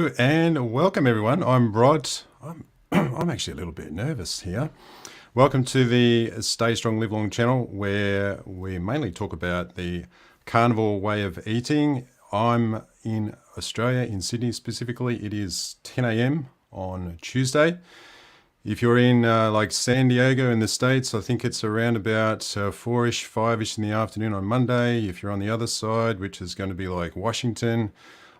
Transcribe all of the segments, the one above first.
Hello and welcome everyone. I'm Rod. I'm actually a little bit nervous here. Welcome to the Stay Strong Live Long channel, where we mainly talk about the carnivore way of eating. I'm in Australia, in Sydney specifically. It is 10 a.m. on Tuesday. If you're in like San Diego in the States, I think it's around about 4-ish, 5-ish in the afternoon on Monday. If you're on the other side, which is going to be like Washington,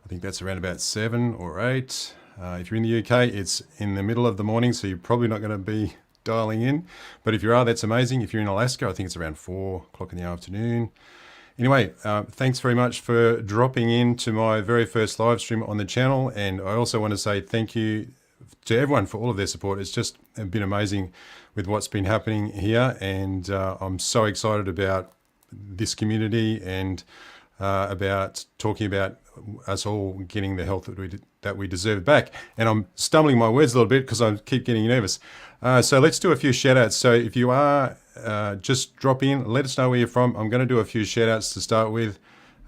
I think that's around about 7 or 8. If you're in the UK, it's in the middle of the morning, so you're probably not going to be dialing in. But if you are, that's amazing. If you're in Alaska, I think it's around 4 o'clock in the afternoon. Anyway, thanks very much for dropping in to my very first live stream on the channel. And I also want to say thank you to everyone for all of their support. It's just been amazing with what's been happening here. And I'm so excited about this community and about talking about us all getting the health that we deserve back. And I'm stumbling my words a little bit because I keep getting nervous. So let's do a few shout outs. So if you are, just drop in, let us know where you're from. I'm going to do a few shout outs to start with.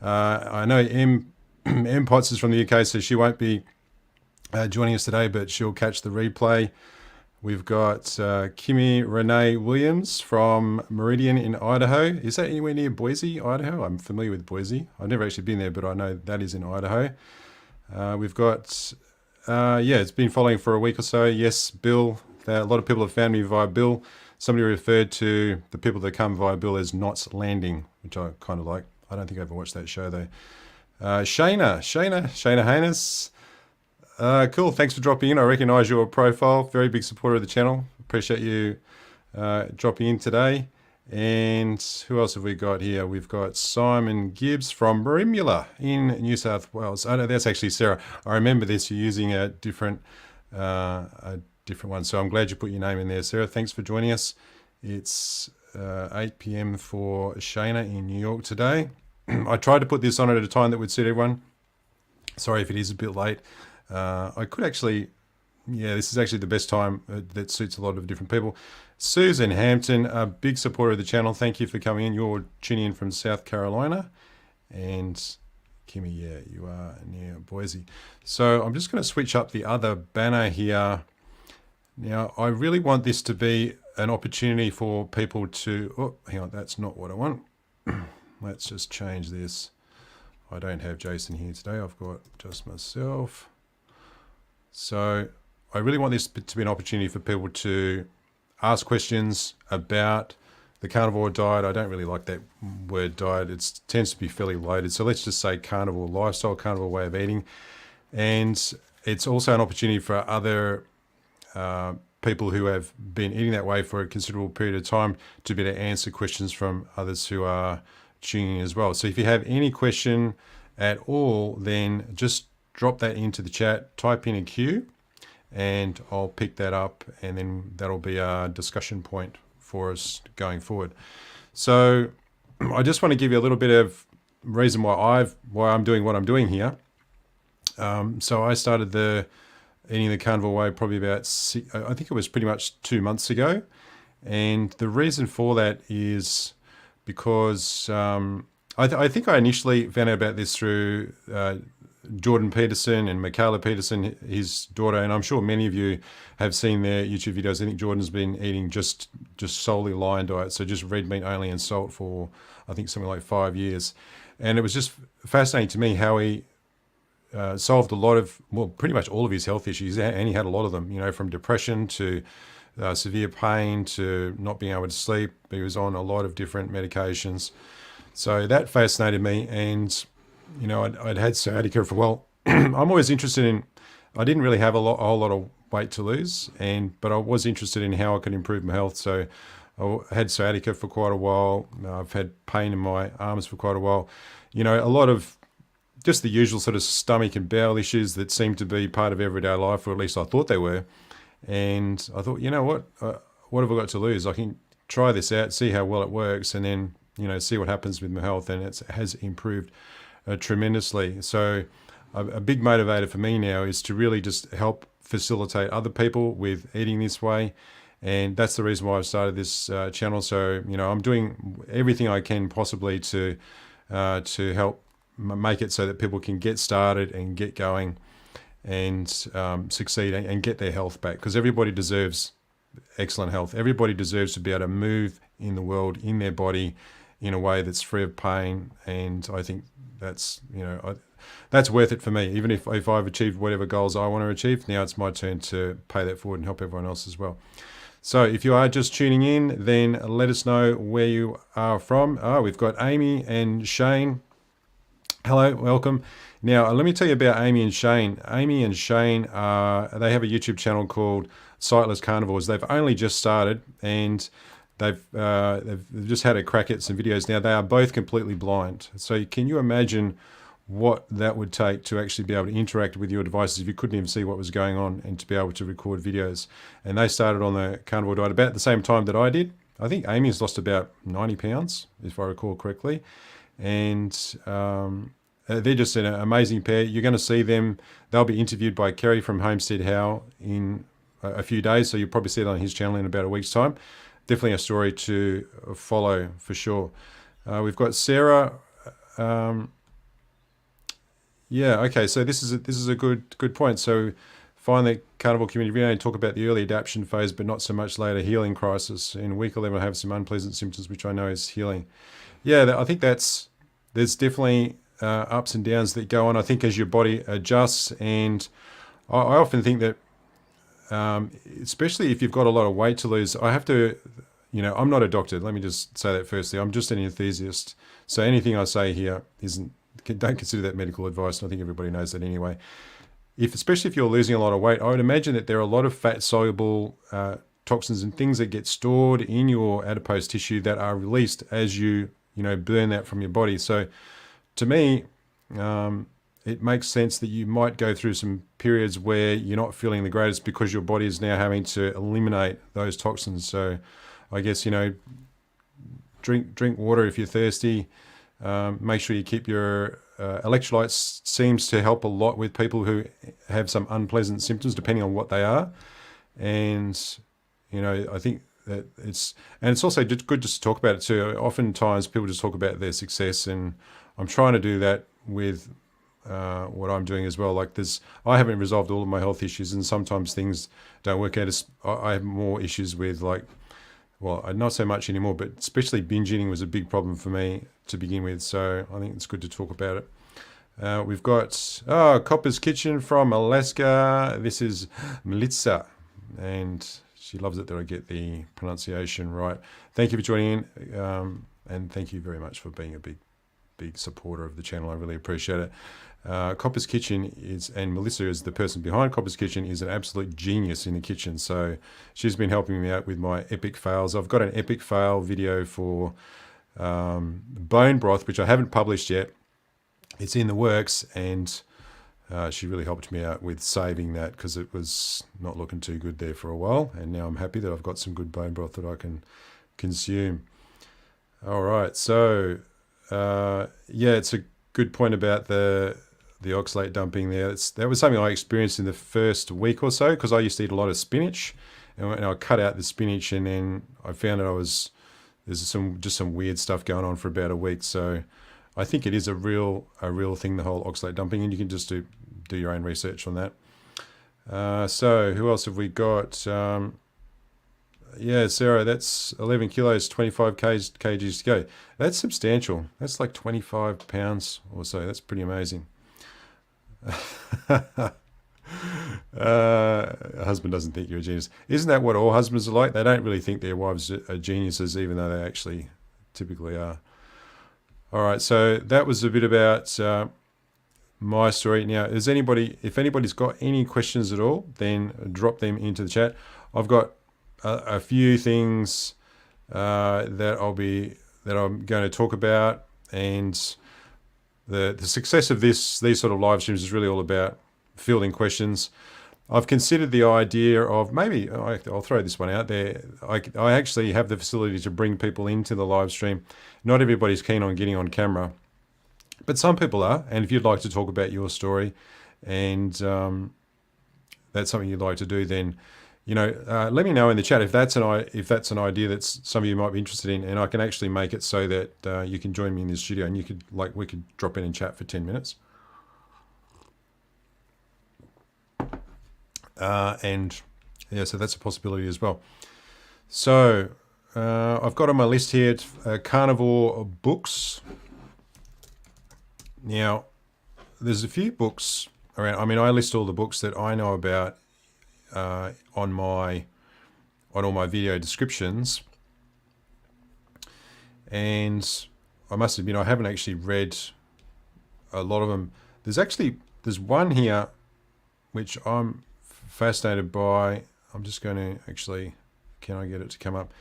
I know M Potts is from the UK, so she won't be joining us today, but she'll catch the replay. We've got Kimmy Renee Williams from Meridian in Idaho. Is that anywhere near Boise, Idaho? I'm familiar with Boise. I've never actually been there, but I know that is in Idaho. We've got, it's been following for a week or so. Yes, Bill. A lot of people have found me via Bill. Somebody referred to the people that come via Bill as Knots Landing, which I kind of like. I don't think I ever watched that show though. Shayna Haynes. Cool, thanks for dropping in. I recognize your profile. Very big supporter of the channel. Appreciate you dropping in today. And who else have we got here? We've got Simon Gibbs from Barimula in New South Wales. Oh no, that's actually Sarah. I remember this. You're using a different one. So I'm glad you put your name in there, Sarah. Thanks for joining us. It's 8 p.m. for Shayna in New York today. I tried to put this on at a time that would suit everyone. Sorry if it is a bit late. I could actually, this is actually the best time that suits a lot of different people. Susan Hampton, a big supporter of the channel. Thank you for coming in. You're tuning in from South Carolina. And Kimmy, you are near Boise. So I'm just going to switch up the other banner here. Now, I really want this to be an opportunity for people to, oh, hang on, that's not what I want. Let's just change this. I don't have Jason here today. I've got just myself. So I really want this to be an opportunity for people to ask questions about the carnivore diet. I don't really like that word diet. It tends to be fairly loaded. So let's just say carnivore lifestyle, carnivore way of eating. And it's also an opportunity for other people who have been eating that way for a considerable period of time to be able to answer questions from others who are tuning in as well. So if you have any question at all, then just drop that into the chat, type in a Q, and I'll pick that up, and then that'll be a discussion point for us going forward. So I just want to give you a little bit of reason why I'm doing what I'm doing here. So I started eating the carnivore way probably about I think it was pretty much 2 months ago, and the reason for that is because I think I initially found out about this through Jordan Peterson and Michaela Peterson, his daughter, and I'm sure many of you have seen their YouTube videos. I think Jordan's been eating just solely lion diet, so just red meat only and salt for I think something like 5 years, and it was just fascinating to me how he solved a lot of, well, pretty much all of his health issues, and he had a lot of them, from depression to severe pain to not being able to sleep. He was on a lot of different medications. So that fascinated me, and I'd had sciatica for, well, I'm always interested in, I didn't really have a whole lot of weight to lose, but I was interested in how I could improve my health. So I had sciatica for quite a while. I've had pain in my arms for quite a while. A lot of just the usual sort of stomach and bowel issues that seem to be part of everyday life, or at least I thought they were. And I thought, what have I got to lose? I can try this out, see how well it works, and then, see what happens with my health. And it has improved tremendously. So a big motivator for me now is to really just help facilitate other people with eating this way. And that's the reason why I've started this channel. So, I'm doing everything I can possibly to help make it so that people can get started and get going and succeed and get their health back, because everybody deserves excellent health. Everybody deserves to be able to move in the world, in their body, in a way that's free of pain. And I think that's, that's worth it for me. Even if I've achieved whatever goals I want to achieve, now it's my turn to pay that forward and help everyone else as well. So if you are just tuning in, then let us know where you are from. We've got Amy and Shane. Hello, welcome. Now, let me tell you about Amy and Shane. Amy and Shane, they have a YouTube channel called Sightless Carnivores. They've only just started, and they've just had a crack at some videos. Now, they are both completely blind. So can you imagine what that would take to actually be able to interact with your devices if you couldn't even see what was going on, and to be able to record videos? And they started on the carnivore diet about the same time that I did. I think Amy's lost about 90 pounds, if I recall correctly. And they're just an amazing pair. You're going to see them. They'll be interviewed by Kerry from Homestead How in a few days, so you'll probably see it on his channel in about a week's time. Definitely a story to follow for sure. We've got Sarah. Yeah, okay, so this is a good point. So find the carnivore community, we only talk about the early adaptation phase, but not so much later healing crisis. In week 11, I have some unpleasant symptoms, which I know is healing. Yeah, I think there's definitely ups and downs that go on, I think, as your body adjusts. And I often think that, especially if you've got a lot of weight to lose, I have to, I'm not a doctor. Let me just say that firstly. I'm just an enthusiast. So anything I say here don't consider that medical advice. And I think everybody knows that anyway. Especially if you're losing a lot of weight, I would imagine that there are a lot of fat-soluble toxins and things that get stored in your adipose tissue that are released as you burn that from your body. So to me, it makes sense that you might go through some periods where you're not feeling the greatest, because your body is now having to eliminate those toxins. So I guess, drink water if you're thirsty. Make sure you keep your electrolytes. Seems to help a lot with people who have some unpleasant symptoms, depending on what they are. And, I think that it's also just good just to talk about it too. Oftentimes people just talk about their success, and I'm trying to do that with what I'm doing as well. Like I haven't resolved all of my health issues, and sometimes things don't work out. I have more issues with not so much anymore, but especially binge eating was a big problem for me to begin with. So I think it's good to talk about it. We've got Copper's Kitchen from Alaska. This is Melitza, and she loves it that I get the pronunciation right. Thank you for joining in, and thank you very much for being a big supporter of the channel. I really appreciate it. Copper's Kitchen and Melissa is the person behind Copper's Kitchen, is an absolute genius in the kitchen. So she's been helping me out with my epic fails. I've got an epic fail video for bone broth, which I haven't published yet. It's in the works, and she really helped me out with saving that, because it was not looking too good there for a while. And now I'm happy that I've got some good bone broth that I can consume. All right, so it's a good point about the oxalate dumping there. That was something I experienced in the first week or so, because I used to eat a lot of spinach, and I cut out the spinach, and then I found that there's some weird stuff going on for about a week. So I think it is a real thing, the whole oxalate dumping, and you can just do your own research on that. So who else have we got? Sarah, that's 11 kilos, 25 kgs to go. That's substantial. That's like 25 pounds or so. That's pretty amazing. A husband doesn't think you're a genius. Isn't that what all husbands are like? They don't really think their wives are geniuses, even though they actually typically are. All right, so that was a bit about my story. Now, if anybody's got any questions at all, then drop them into the chat. I've got a few things that I'm going to talk about, and the success of these sort of live streams is really all about fielding questions. I've considered the idea of maybe, I'll throw this one out there. I actually have the facility to bring people into the live stream. Not everybody's keen on getting on camera, but some people are. And if you'd like to talk about your story, and that's something you'd like to do, then let me know in the chat if that's an idea that some of you might be interested in, and I can actually make it so that you can join me in the studio, and we could drop in and chat for 10 minutes. and yeah, so that's a possibility as well. So I've got on my list here carnivore books. Now, there's a few books around. I mean, I list all the books that I know about on all my video descriptions, and I must admit I haven't actually read a lot of them. There's one here which I'm fascinated by. I'm just going to actually, can I get it to come up?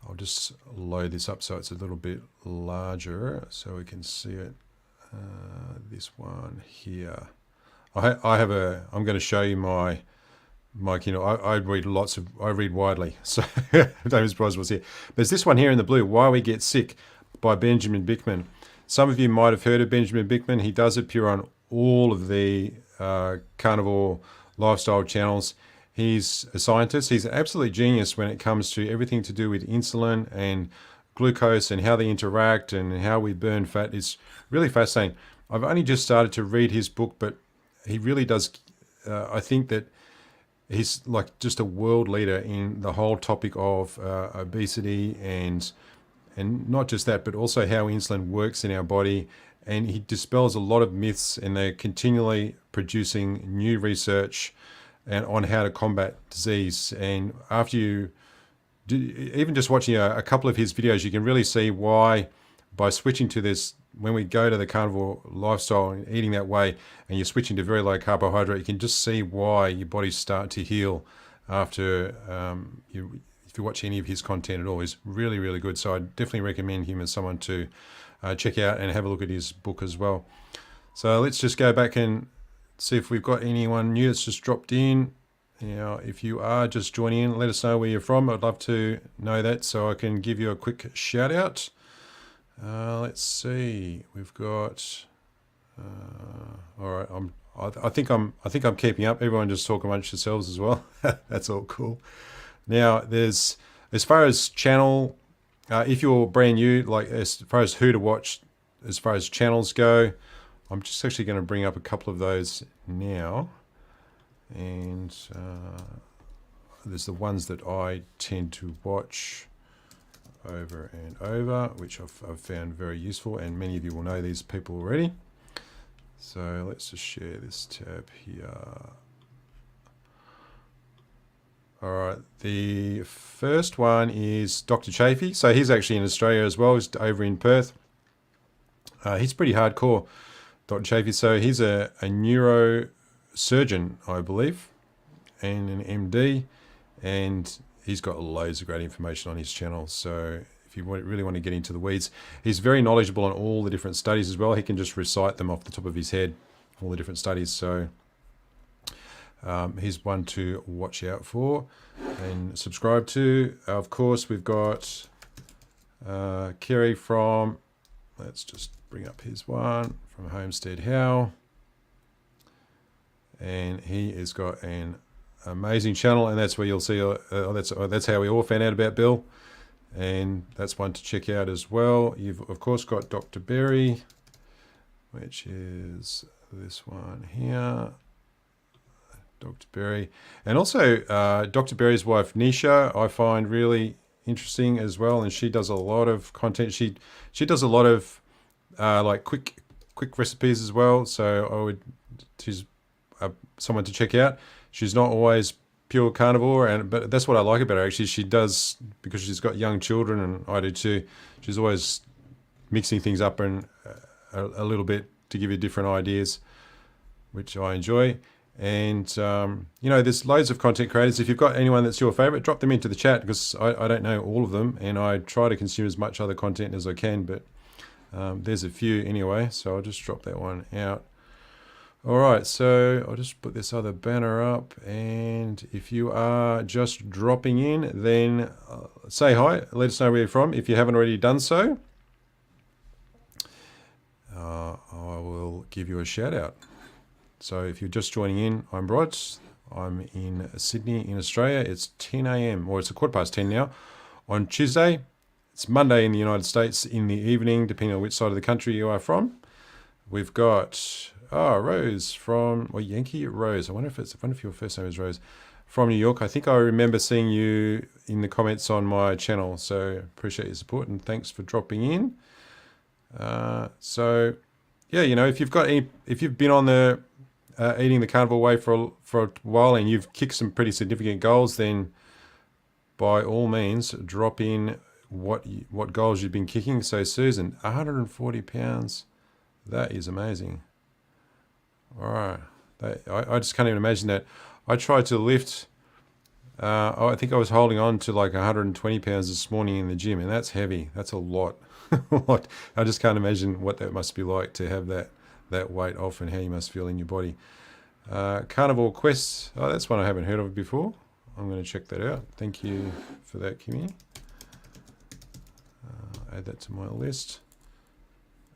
I'll just load this up so it's a little bit larger so we can see it. This one here. I'm going to show you my I read widely, so don't be surprised what's here. There's this one here in the blue, Why We Get Sick, by Benjamin Bickman. Some of you might have heard of Benjamin Bickman. He does appear on all of the carnivore lifestyle channels. He's a scientist. He's an absolute genius when it comes to everything to do with insulin and glucose and how they interact and how we burn fat. It's really fascinating. I've only just started to read his book, but he really does. I think that he's like just a world leader in the whole topic of obesity and not just that, but also how insulin works in our body. And he dispels a lot of myths, and they're continually producing new research and on how to combat disease. And after you do, even just watching a couple of his videos, you can really see why, by switching to this, when we go to the carnivore lifestyle and eating that way, and you're switching to very low carbohydrate, you can just see why your bodies start to heal after if you watch any of his content at all. He's really, really good. So I definitely recommend him as someone to check out and have a look at his book as well. So let's just go back and see if we've got anyone new that's just dropped in. Now, if you are just joining in, let us know where you're from. I'd love to know that so I can give you a quick shout out. Let's see. We've got. All right. I think I'm keeping up. Everyone just talk amongst yourselves as well. That's all cool. Now, there's, as far as channel, if you're brand new, like as far as who to watch, as far as channels go, I'm just actually going to bring up a couple of those now. And there's the ones that I tend to watch over and over, which I've found very useful, and many of you will know these people already. So let's just share this tab here. All right, the first one is Dr. Chafee. So he's actually in Australia as well. He's over in Perth. He's pretty hardcore, Dr. Chafee. So he's a neurosurgeon, I believe, and an MD, and he's got loads of great information on his channel. So if you really want to get into the weeds, he's very knowledgeable on all the different studies as well. He can just recite them off the top of his head, all the different studies. So he's one to watch out for and subscribe to. Of course, we've got Kerry from, let's just bring up his one, from Homestead How. And he has got an amazing channel, and that's where you'll see, that's how we all found out about Bill. And that's one to check out as well. You've, of course, got Dr. Berry, which is this one here. Dr. Berry. And also Dr. Berry's wife, Nisha, I find really interesting as well. And she does a lot of content. She does a lot of like quick recipes as well. So she's someone to check out. She's not always pure carnivore, but that's what I like about her. Actually, she does, because she's got young children, and I do too. She's always mixing things up and a little bit to give you different ideas, which I enjoy. And there's loads of content creators. If you've got anyone that's your favorite, drop them into the chat, because I don't know all of them, and I try to consume as much other content as I can, but there's a few anyway, so I'll just drop that one out. All right, so I'll just put this other banner up, and if you are just dropping in, then say hi, let us know where you're from if you haven't already done so. I will give you a shout out. So if you're just joining in, I'm Rod. I'm in Sydney in Australia. It's 10 a.m. or it's 10:15 now on Tuesday. It's Monday in the United States in the evening, depending on which side of the country you are from. We've got Oh, Rose from, or Yankee Rose. I wonder if your first name is Rose. From New York. I think I remember seeing you in the comments on my channel. So appreciate your support and thanks for dropping in. So yeah, if you've been on the eating the carnivore way for a while and you've kicked some pretty significant goals, then by all means drop in what goals you've been kicking. So Susan, 140 pounds, that is amazing. All right, I just can't even imagine that. I tried to lift. I think I was holding on to like 120 pounds this morning in the gym, and that's heavy. That's a lot. I just can't imagine what that must be like to have that weight off and how you must feel in your body. Carnivore Quest. Oh, that's one I haven't heard of before. I'm going to check that out. Thank you for that, Kimmy. Add that to my list.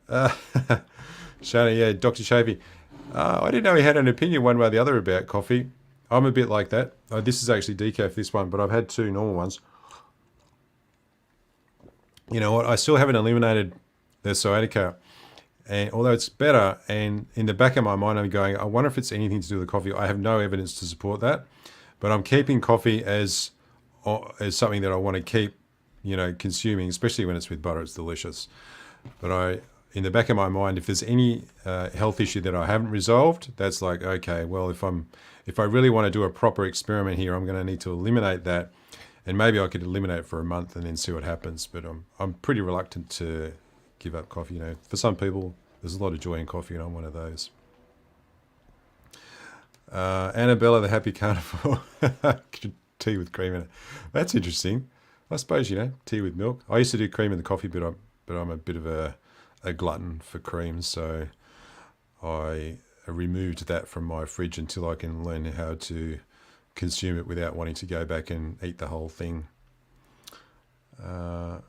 Shana, yeah, Dr. Shavy. I didn't know he had an opinion one way or the other about coffee. I'm a bit like that. This is actually decaf, this one, but I've had two normal ones. You know what? I still haven't eliminated the sciatica, and although it's better, and in the back of my mind, I'm going, I wonder if it's anything to do with the coffee. I have no evidence to support that, but I'm keeping coffee as something that I want to keep, consuming, especially when it's with butter. It's delicious. But in the back of my mind, if there's any health issue that I haven't resolved, that's like, okay, well, if I really want to do a proper experiment here, I'm going to need to eliminate that, and maybe I could eliminate it for a month and then see what happens. But I'm pretty reluctant to give up coffee. For some people, there's a lot of joy in coffee, and I'm one of those. Annabella, the Happy Carnivore, tea with cream in it. That's interesting. I suppose tea with milk. I used to do cream in the coffee, but I'm a bit of a glutton for cream, so I removed that from my fridge until I can learn how to consume it without wanting to go back and eat the whole thing. So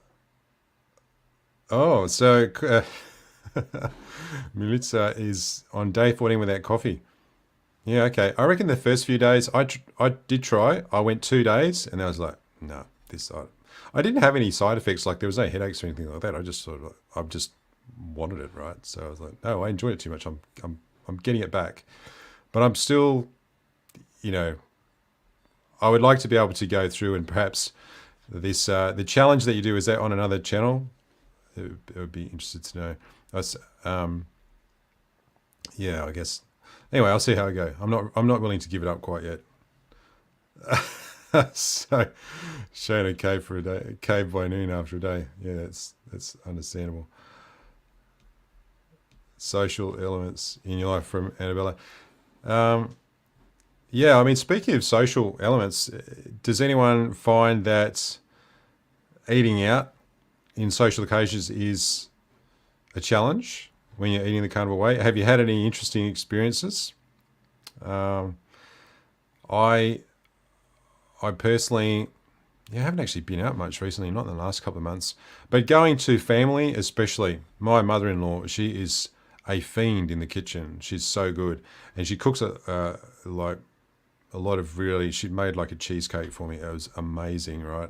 Milica is on day 14 without coffee. Yeah, okay. I reckon the first few days I did try. I went 2 days and I was like, no, I didn't have any side effects. Like there was no headaches or anything like that. I just wanted it, right? So I was like, no, I enjoyed it too much. I'm getting it back, but I'm still, I would like to be able to go through and perhaps this the challenge that you do, is that on another channel? It would be interested to know. Yeah, I guess. Anyway, I'll see how I go. I'm not willing to give it up quite yet. So, showing a cave for a day, cave by noon after a day. Yeah, that's understandable. Social elements in your life from Annabella. Yeah, I mean, speaking of social elements, does anyone find that eating out in social occasions is a challenge when you're eating the carnivore way? Have you had any interesting experiences? I personally, haven't actually been out much recently, not in the last couple of months. But going to family, especially, my mother-in-law, she is a fiend in the kitchen. She's so good, and she cooks like a lot of really. She made like a cheesecake for me. It was amazing, right?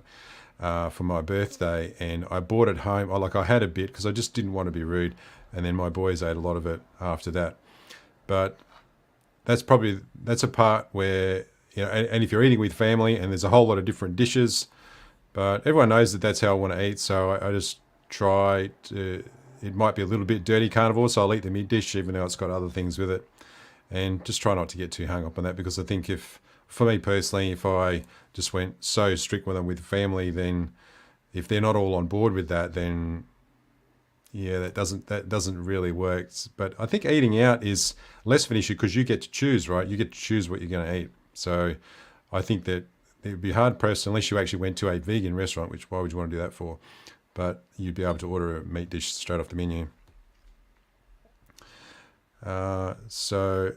For my birthday, and I brought it home. I had a bit because I just didn't want to be rude, and then my boys ate a lot of it after that. But that's a part where, and if you're eating with family and there's a whole lot of different dishes, but everyone knows that that's how I want to eat. So I just try to, it might be a little bit dirty carnivore, so I'll eat the meat dish even though it's got other things with it, and just try not to get too hung up on that, because I think for me personally, if I just went so strict with them with family, then if they're not all on board with that, then yeah, that doesn't really work. But I think eating out is less of an issue because you get to choose, right? You get to choose what you're going to eat. So I think that it would be hard pressed unless you actually went to a vegan restaurant, which why would you want to do that for? But you'd be able to order a meat dish straight off the menu. So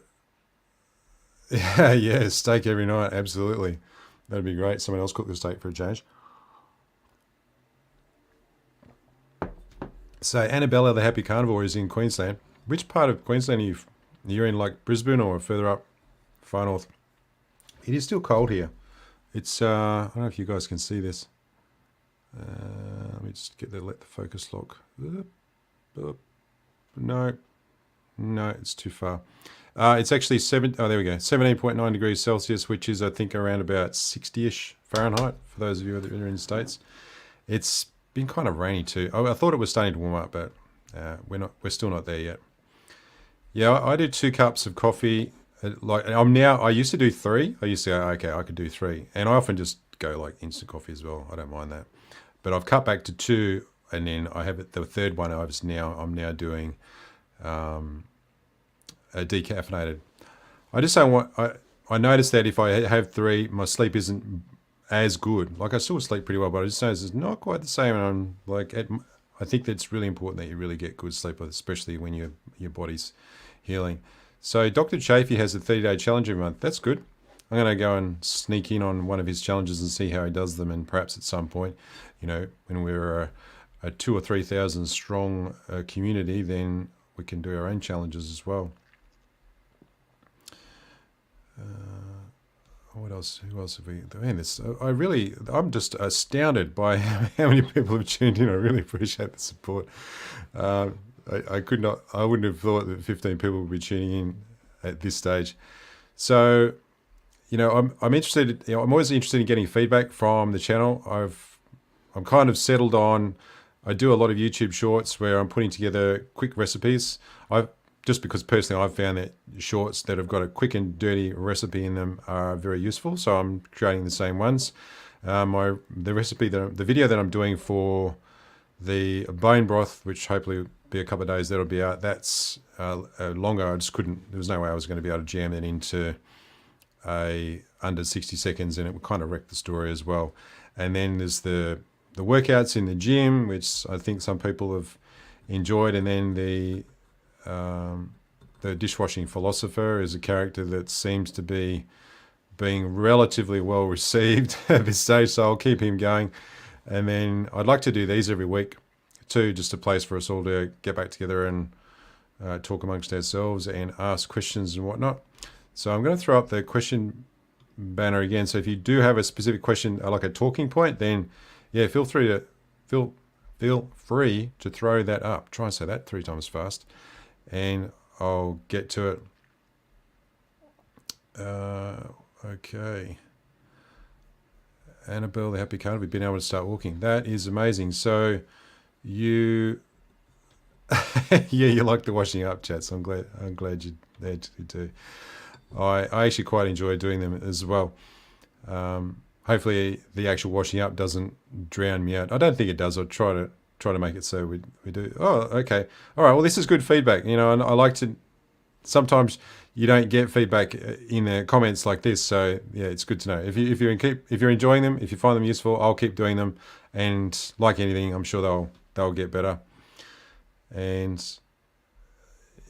yeah, steak every night, absolutely. That'd be great. Someone else cook the steak for a change. So Annabella, the Happy Carnivore, is in Queensland. Which part of Queensland are you? You're in like Brisbane or further up, far north? It is still cold here. It's I don't know if you guys can see this. Let me just let the focus lock. No, No, it's too far. It's actually there we go, 17.9 degrees Celsius, which is I think around about 60-ish Fahrenheit for those of you that are in the States. It's been kind of rainy too. I thought it was starting to warm up, but we're still not there yet. Yeah, I do 2 cups of coffee. I used to do 3. I used to go, okay, I could do 3. And I often just go like instant coffee as well. I don't mind that. But I've cut back to 2, and then I have the third one I'm now doing a decaffeinated. I just don't want, I noticed that if I have 3, my sleep isn't as good. Like I still sleep pretty well, but I just notice it's not quite the same. And I'm like, I think that's really important that you really get good sleep, especially when your body's healing. So Dr. Chafee has a 30-day challenge every month. That's good. I'm going to go and sneak in on one of his challenges and see how he does them. And perhaps at some point, when we're a 2,000 or 3,000 strong community, then we can do our own challenges as well. What else? Who else have we? Man, I'm just astounded by how many people have tuned in. I really appreciate the support. I wouldn't have thought that 15 people would be tuning in at this stage. So, I'm interested. I'm always interested in getting feedback from the channel. I'm kind of settled on. I do a lot of YouTube shorts where I'm putting together quick recipes. Just because personally I've found that shorts that have got a quick and dirty recipe in them are very useful. So I'm creating the same ones. The video that I'm doing for the bone broth, which hopefully will be a couple of days, that'll be out. That's longer. I just couldn't. There was no way I was going to be able to jam it into under 60 seconds, and it would kind of wreck the story as well. And then there's the workouts in the gym, which I think some people have enjoyed, and then the Dishwashing Philosopher is a character that seems to be being relatively well received at this stage, so I'll keep him going. And then I'd like to do these every week too, just a place for us all to get back together and talk amongst ourselves and ask questions and whatnot. So I'm going to throw up the question banner again. So if you do have a specific question, like a talking point, then yeah, feel free to throw that up. Try and say that 3 times fast, and I'll get to it. Okay. Annabelle, the happy carnivore, been able to start walking. That is amazing. So you, you like the washing up chats. I'm glad you do. I actually quite enjoy doing them as well. Hopefully the actual washing up doesn't drown me out. I don't think it does. I'll try to make it so we do. Oh, okay. All right. Well, this is good feedback. And I like to. Sometimes you don't get feedback in the comments like this, so yeah, it's good to know. If you're enjoying them, if you find them useful, I'll keep doing them. And like anything, I'm sure they'll get better. And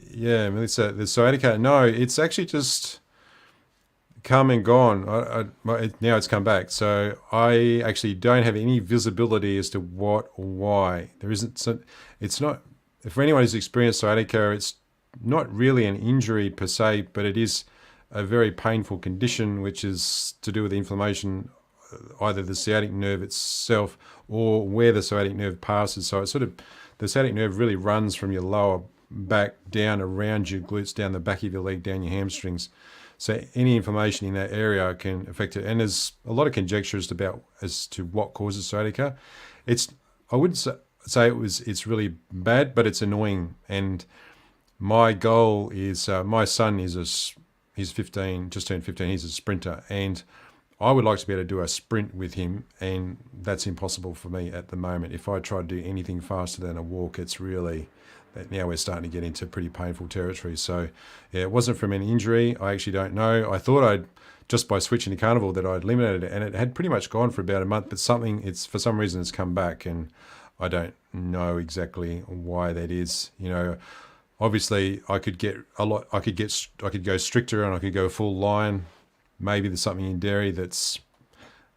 yeah, Melissa, the sciatica. No, it's actually just come and gone. Now it's come back. So I actually don't have any visibility as to what or why. There isn't. So it's not. For anyone who's experienced sciatica, it's not really an injury per se, but it is a very painful condition, which is to do with the inflammation, either the sciatic nerve itself or where the sciatic nerve passes. So it's the sciatic nerve really runs from your lower back down around your glutes, down the back of your leg, down your hamstrings. So any inflammation in that area can affect it. And there's a lot of conjecture as to what causes sciatica. I wouldn't say it's really bad, but it's annoying. And my goal is, my son he's 15, just turned 15. He's a sprinter, and I would like to be able to do a sprint with him, and that's impossible for me at the moment. If I try to do anything faster than a walk, it's really that now we're starting to get into pretty painful territory. So yeah, it wasn't from an injury. I actually don't know. I thought just by switching to carnivore that I'd eliminated it, and it had pretty much gone for about a month, but for some reason it's come back, and I don't know exactly why that is. Obviously I could go stricter, and I could go full line. Maybe there's something in dairy that's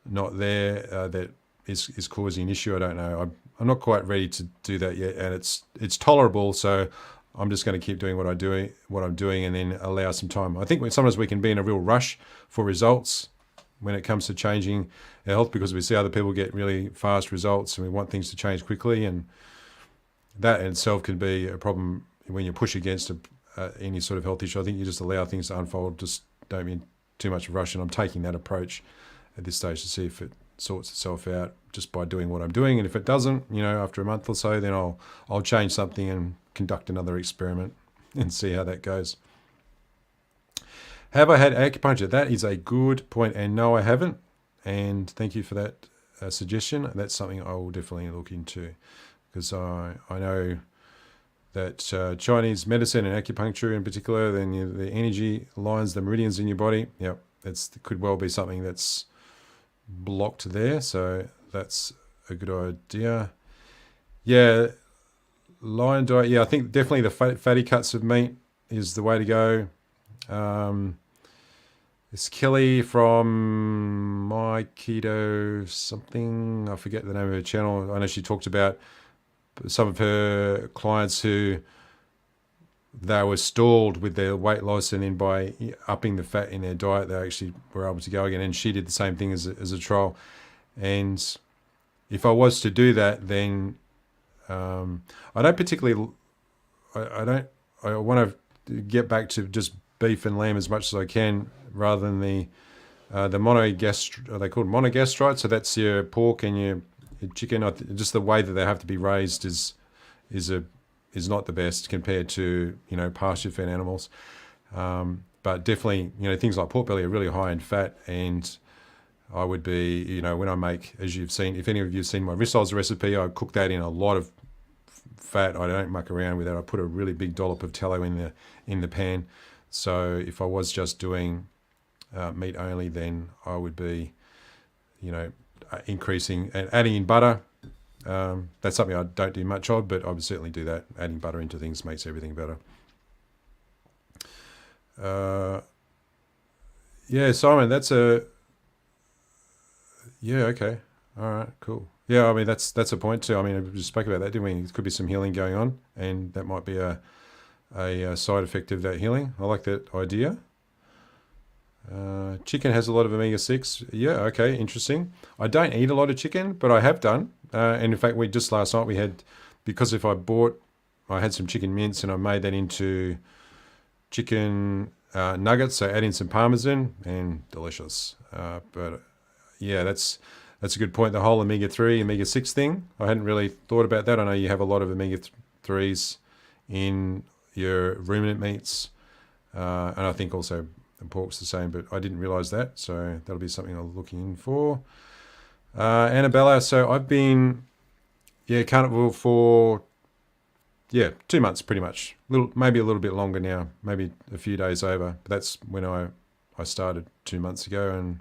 not there that is causing an issue. I don't know. I'm not quite ready to do that yet, and it's tolerable. So I'm just going to keep doing what I'm doing, and then allow some time. I think sometimes we can be in a real rush for results when it comes to changing our health, because we see other people get really fast results, and we want things to change quickly, and that in itself can be a problem when you push against any sort of health issue. I think you just allow things to unfold. Just don't be in too much of a rush. And I'm taking that approach at this stage to see if it sorts itself out just by doing what I'm doing. And if it doesn't, after a month or so, then I'll change something and conduct another experiment and see how that goes. Have I had acupuncture? That is a good point. And no, I haven't. And thank you for that suggestion. That's something I will definitely look into, because I know that Chinese medicine and acupuncture in particular, then the energy lines, the meridians in your body, could well be something that's blocked there. So that's a good idea. Yeah, lion diet. Yeah, I think definitely the fatty cuts of meat is the way to go. It's Kelly from My Keto something. I forget the name of her channel. I know she talked about some of her clients who they were stalled with their weight loss, and then by upping the fat in their diet, they actually were able to go again. And she did the same thing as a trial. And if I was to do that, then I don't particularly. I want to get back to just beef and lamb as much as I can, rather than the monogastric. Are they called monogastrite? So that's your pork and your chicken. Just the way that they have to be raised is not the best compared to pasture-fed animals. But definitely things like pork belly are really high in fat, and I would be when I make, as you've seen, if any of you've seen my rissoles recipe, I cook that in a lot of fat. I don't muck around with that. I put a really big dollop of tallow in the pan. So if I was just doing meat only, then I would be increasing and adding in butter. That's something I don't do much of, but I would certainly do that. Adding butter into things makes everything better. Yeah, Simon, that's okay. All right, cool. Yeah, I mean, that's a point too. I mean, we just spoke about that, didn't we? There could be some healing going on, and that might be a side effect of that healing. I like that idea. Chicken has a lot of omega-6. Yeah, okay, interesting. I don't eat a lot of chicken, but I have done. And in fact, just last night we had, because if I had some chicken mince and I made that into chicken nuggets, so add in some Parmesan, and delicious. But yeah, that's a good point. The whole omega-3, omega-6 thing, I hadn't really thought about that. I know you have a lot of omega-3s in your ruminant meats, and I think also pork's the same, but I didn't realize that, so that'll be something I'll look in for. Annabella, so I've been carnivore for 2 months pretty much, maybe a little bit longer now, maybe a few days over, but that's when I started 2 months ago, and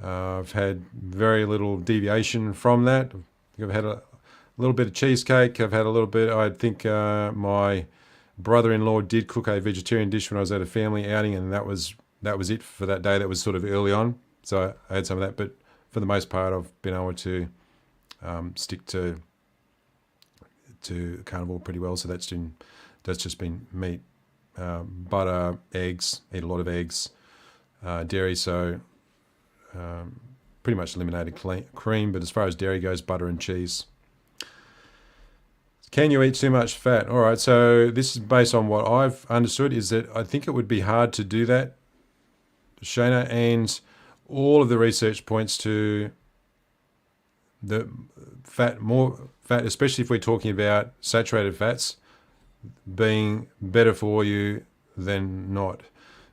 I've had very little deviation from that. I've had a little bit of cheesecake. I've had a little bit, I think my brother-in-law did cook a vegetarian dish when I was at a family outing, and that was it for that day. That was sort of early on, so I had some of that, but for the most part I've been able to stick to carnivore pretty well. So that's just been meat, butter, eggs, eat a lot of eggs, dairy, so pretty much eliminated cream, but as far as dairy goes, butter and cheese. Can you eat too much fat? All right, so this is based on what I've understood, is that I think it would be hard to do that, Shana, and all of the research points to the more fat, especially if we're talking about saturated fats, being better for you than not.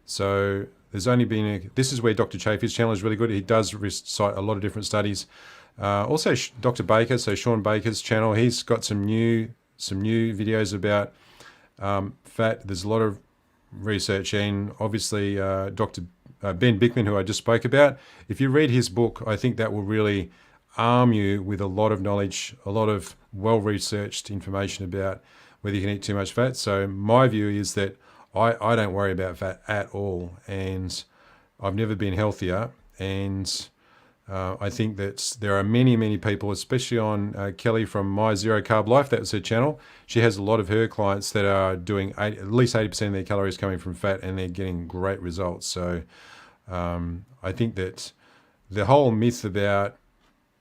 So there's only been this is where Dr. Chafee's channel is really good. He does cite a lot of different studies. Also, Dr. Baker, so Sean Baker's channel, he's got some new videos about fat. There's a lot of research, and obviously Dr. Ben Bickman, who I just spoke about. If you read his book, I think that will really arm you with a lot of knowledge, a lot of well-researched information about whether you can eat too much fat. So my view is that I don't worry about fat at all, and I've never been healthier, and I think that there are many, many people, especially on Kelly from My Zero Carb Life, that was her channel. She has a lot of her clients that are doing at least 80% of their calories coming from fat, and they're getting great results. So I think that the whole myth about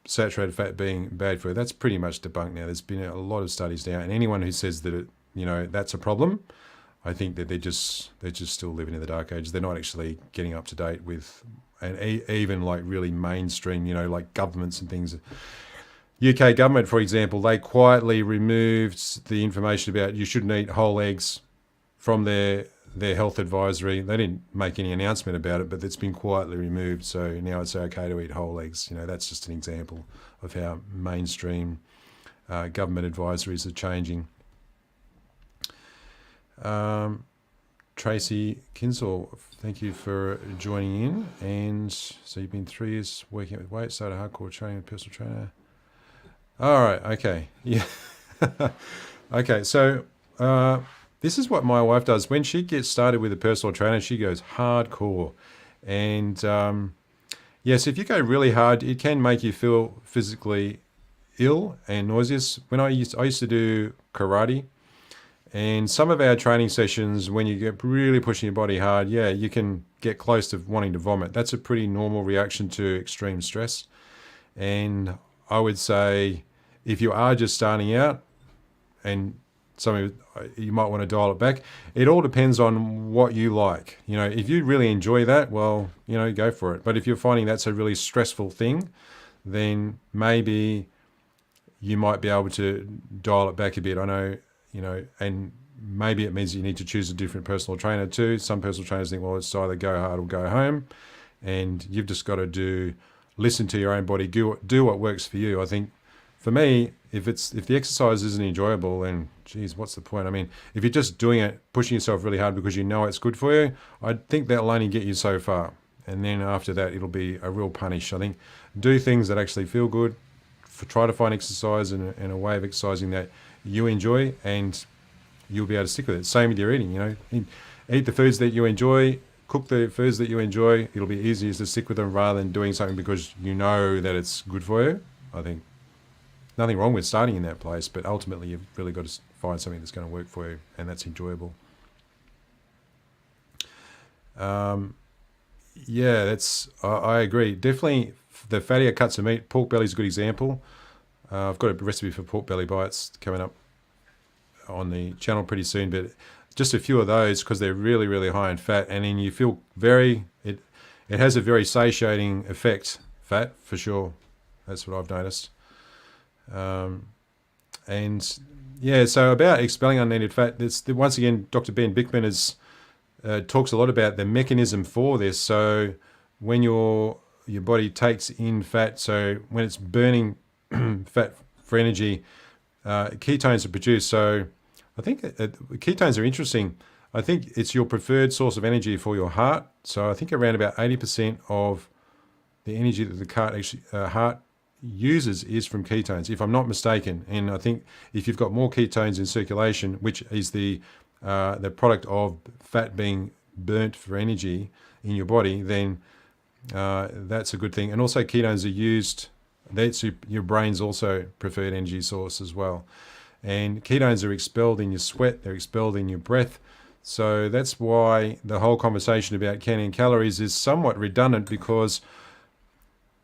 saturated fat being bad for you, that's pretty much debunked now. There's been a lot of studies now, and anyone who says that that's a problem, I think that they're just still living in the dark ages. They're not actually getting up to date with, and even like really mainstream, like governments and things. UK government, for example, they quietly removed the information about you shouldn't eat whole eggs from their health advisory. They didn't make any announcement about it, but it's been quietly removed. So now it's okay to eat whole eggs. That's just an example of how mainstream government advisories are changing. Tracy Kinsall, thank you for joining in. And so you've been 3 years working with weight, started hardcore training with personal trainer. All right, okay, yeah. Okay, so this is what my wife does. When she gets started with a personal trainer, she goes hardcore. And yes, if you go really hard, it can make you feel physically ill and nauseous. When I used to do karate, and some of our training sessions, when you get really pushing your body hard, yeah, you can get close to wanting to vomit. That's a pretty normal reaction to extreme stress. And I would say if you are just starting out, and you might want to dial it back. It all depends on what you like. If you really enjoy that, well, go for it. But if you're finding that's a really stressful thing, then maybe you might be able to dial it back a bit. I know, and maybe it means you need to choose a different personal trainer too. Some personal trainers think, well, it's either go hard or go home. And you've just got to listen to your own body, do what works for you. I think for me, if the exercise isn't enjoyable, then geez, what's the point? I mean, if you're just doing it, pushing yourself really hard because you know it's good for you, I think that'll only get you so far. And then after that, it'll be a real punish. I think do things that actually feel good. Try to find exercise and a way of exercising that you enjoy, and you'll be able to stick with it. Same with your eating. Eat the foods that you enjoy. Cook the foods that you enjoy. It'll be easier to stick with them rather than doing something because you know that it's good for you. I think nothing wrong with starting in that place, but ultimately you've really got to find something that's going to work for you and that's enjoyable. Yeah, I agree. Definitely the fattier cuts of meat. Pork belly is a good example. I've got a recipe for pork belly bites coming up on the channel pretty soon, but just a few of those because they're really, really high in fat, and then you feel it has a very satiating effect, fat, for sure. That's what I've noticed. And yeah, so about expelling unneeded fat, once again, Dr. Ben Bickman talks a lot about the mechanism for this. So when your body takes in fat, so when it's burning fat for energy, ketones are produced. So I think ketones are interesting. I think it's your preferred source of energy for your heart. So I think around about 80% of the energy that the heart uses is from ketones, if I'm not mistaken. And I think if you've got more ketones in circulation, which is the product of fat being burnt for energy in your body, then that's a good thing. And also ketones are used, that's your brain's also preferred energy source as well. And ketones are expelled in your sweat, they're expelled in your breath. So that's why the whole conversation about counting calories is somewhat redundant, because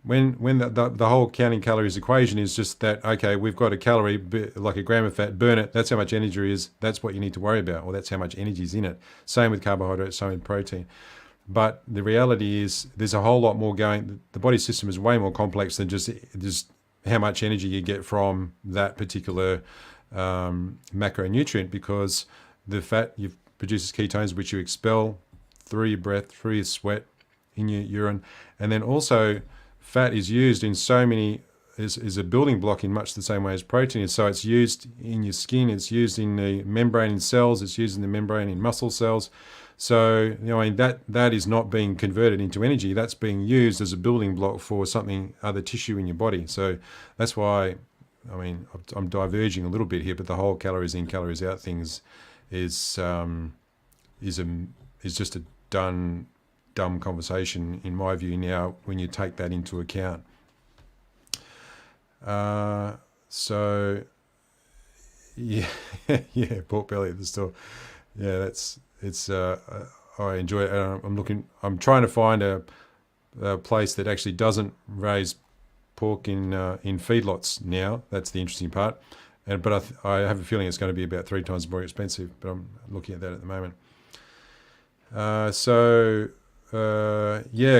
when the whole counting calories equation is just that, okay, we've got a calorie, like a gram of fat, burn it, that's how much energy is, that's what you need to worry about, or that's how much energy is in it. Same with carbohydrates, same with protein. But the reality is there's a whole lot more going. The body system is way more complex than just how much energy you get from that particular macronutrient, because the fat produces ketones, which you expel through your breath, through your sweat, in your urine. And then also fat is used in so many, is a building block in much the same way as protein is. So it's used in your skin, it's used in the membrane in cells, it's used in the membrane in muscle cells. So, that is not being converted into energy. That's being used as a building block for something, other tissue in your body. So that's why, I'm diverging a little bit here, but the whole calories in, calories out things is just a dumb conversation in my view now when you take that into account. So yeah, yeah, pork belly at the store. Yeah, I enjoy it. I'm trying to find a place that actually doesn't raise pork in feedlots now. That's the interesting part. But I have a feeling it's going to be about 3 times more expensive. But I'm looking at that at the moment. Yeah,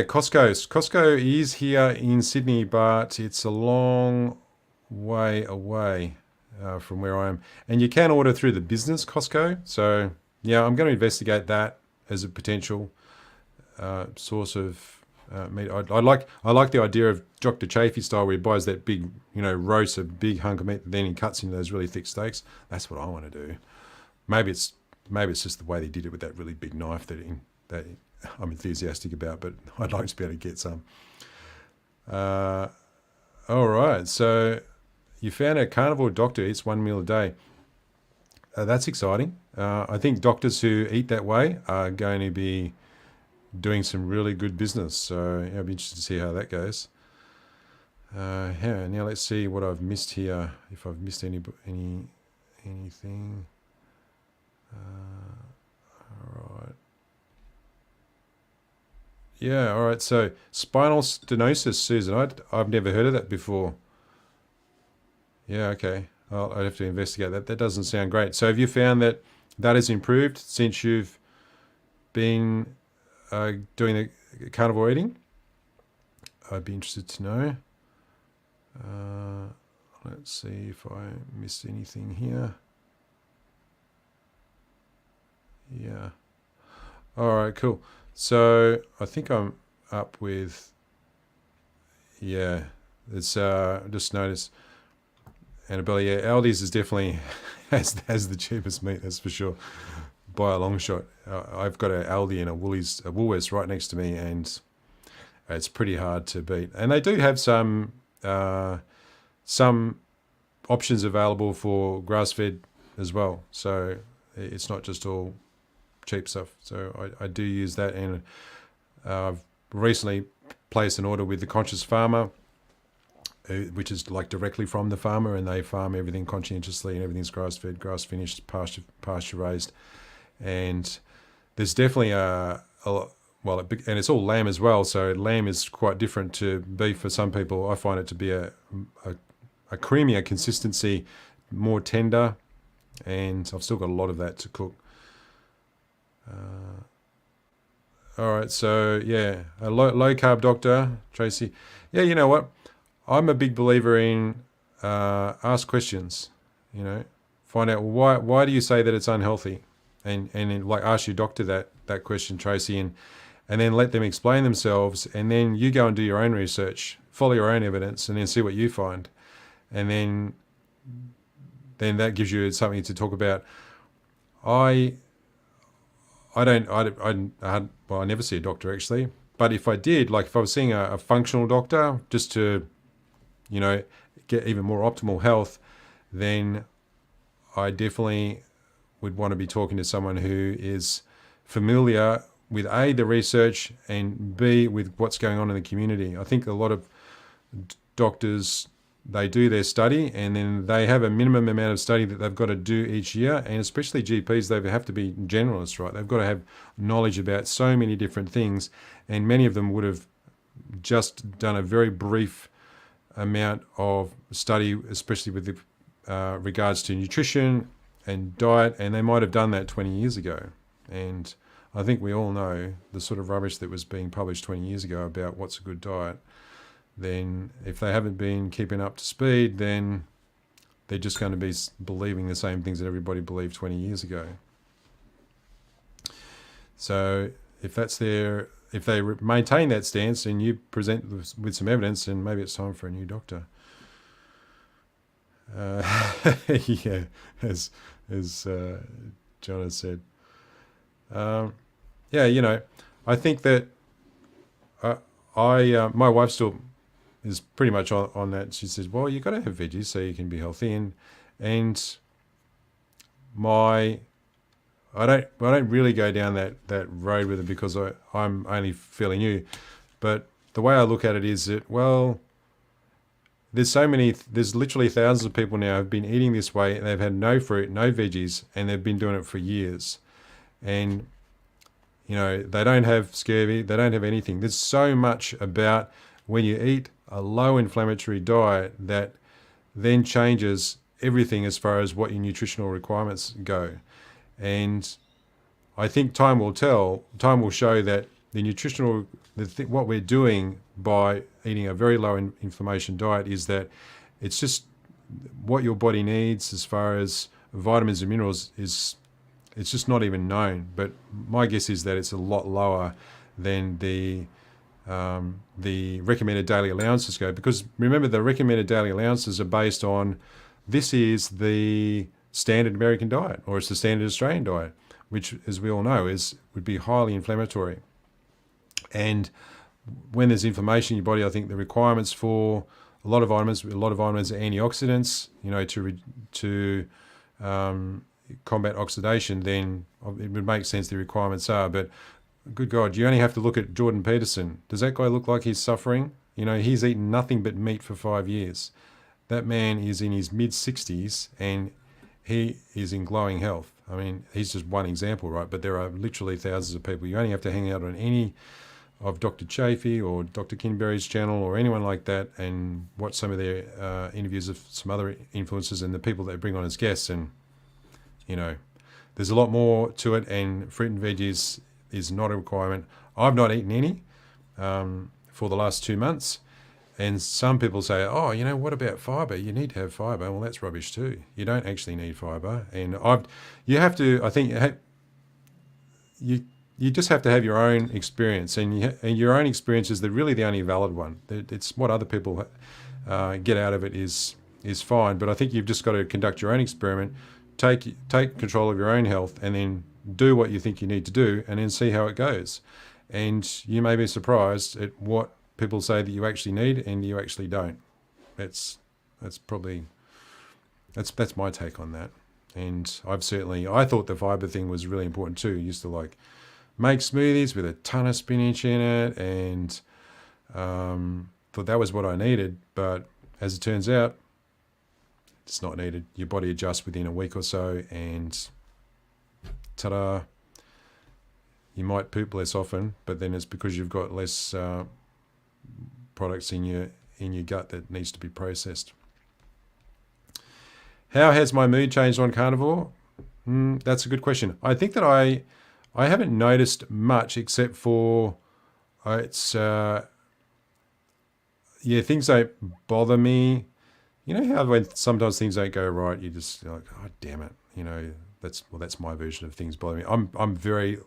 Costco. Costco is here in Sydney, but it's a long way away from where I am. And you can order through the business Costco. So yeah, I'm going to investigate that as a potential source of meat. I like the idea of Dr. Chafee style, where he buys that big, roast, a big hunk of meat, and then he cuts into those really thick steaks. That's what I want to do. Maybe it's just the way they did it with that really big knife that I'm enthusiastic about, but I'd like to be able to get some. All right, so you found a carnivore doctor eats 1 meal a day. That's exciting. I think doctors who eat that way are going to be doing some really good business. So I'll be interested to see how that goes. Yeah, now let's see what I've missed here. If I've missed anything. All right. Yeah, all right. So spinal stenosis, Susan. I've never heard of that before. Yeah, okay. I'd have to investigate that. That doesn't sound great. So have you found that has improved since you've been doing the carnivore eating? I'd be interested to know. Let's see if I missed anything here. Yeah. All right, cool. So I think I'm up with, yeah, it's just noticed, Annabella, yeah, Aldi's is definitely has the cheapest meat, that's for sure, by a long shot. I've got an Aldi and a Woolworths right next to me, and it's pretty hard to beat. And they do have some options available for grass-fed as well, so it's not just all cheap stuff. So I do use that, and I've recently placed an order with the Conscious Farmer, which is like directly from the farmer, and they farm everything conscientiously, and everything's grass-fed, grass-finished, pasture-raised. And there's definitely and it's all lamb as well, so lamb is quite different to beef for some people. I find it to be a creamier consistency, more tender, and I've still got a lot of that to cook. All right, so yeah, a low carb doctor, Tracy. Yeah, you know what? I'm a big believer in ask questions. Find out why do you say that it's unhealthy, and like ask your doctor that question, Tracy, and then let them explain themselves, and then you go and do your own research, follow your own evidence, and then see what you find, and then that gives you something to talk about. I never see a doctor actually, but if I did, like if I was seeing a functional doctor just to, get even more optimal health, then I definitely would want to be talking to someone who is familiar with A, the research, and B, with what's going on in the community. I think a lot of doctors, they do their study, and then they have a minimum amount of study that they've got to do each year, and especially GPs, they have to be generalists, right? They've got to have knowledge about so many different things, and many of them would have just done a very brief amount of study, especially with regards to nutrition and diet, and they might have done that 20 years ago. And I think we all know the sort of rubbish that was being published 20 years ago about what's a good diet. Then if they haven't been keeping up to speed, then they're just going to be believing the same things that everybody believed 20 years ago. So if they maintain that stance and you present with some evidence, then maybe it's time for a new doctor. Yeah, as John has said. Yeah, I think that my wife still is pretty much on that. She says, well, you've got to have veggies so you can be healthy. And I don't really go down that road with it because I'm only fairly new. But the way I look at it is that, well, there's literally thousands of people now have been eating this way, and they've had no fruit, no veggies, and they've been doing it for years. And, they don't have scurvy, they don't have anything. There's so much about when you eat a low inflammatory diet that then changes everything as far as what your nutritional requirements go. And I think time will tell. Time will show that the nutritional, what we're doing by eating a very low inflammation diet is that it's just what your body needs as far as vitamins and minerals is. It's just not even known. But my guess is that it's a lot lower than the recommended daily allowances go. Because remember, the recommended daily allowances are based on, this is the standard American diet, or it's the standard Australian diet, which, as we all know, would be highly inflammatory. And when there's inflammation in your body, I think the requirements for a lot of vitamins are antioxidants, to combat oxidation. Then it would make sense the requirements are. But good God, you only have to look at Jordan Peterson. Does that guy look like he's suffering? He's eaten nothing but meat for 5 years. That man is in his mid-60s and he is in glowing health. I mean, he's just one example, right? But there are literally thousands of people. You only have to hang out on any of Dr. Chafee or Dr. Kinberry's channel or anyone like that and watch some of their interviews of some other influencers and the people they bring on as guests. And, there's a lot more to it, and fruit and veggies is not a requirement. I've not eaten any for the last 2 months. And some people say, oh, what about fiber? You need to have fiber. Well, that's rubbish too. You don't actually need fiber. And you just have to have your own experience. And your own experience is really the only valid one. It's what other people get out of it is fine. But I think you've just got to conduct your own experiment, take control of your own health, and then do what you think you need to do, and then see how it goes. And you may be surprised at what people say that you actually need and you actually don't. That's my take on that. And I thought the fiber thing was really important too. I used to make smoothies with a ton of spinach in it, and thought that was what I needed. But as it turns out, it's not needed. Your body adjusts within a week or so, and ta-da! You might poop less often, but then it's because you've got less products in your gut that needs to be processed. How has my mood changed on carnivore? That's a good question. I think that I haven't noticed much, except for things don't bother me. You know how when sometimes things don't go right, you just like, oh damn it, that's my version of things bother me. I'm very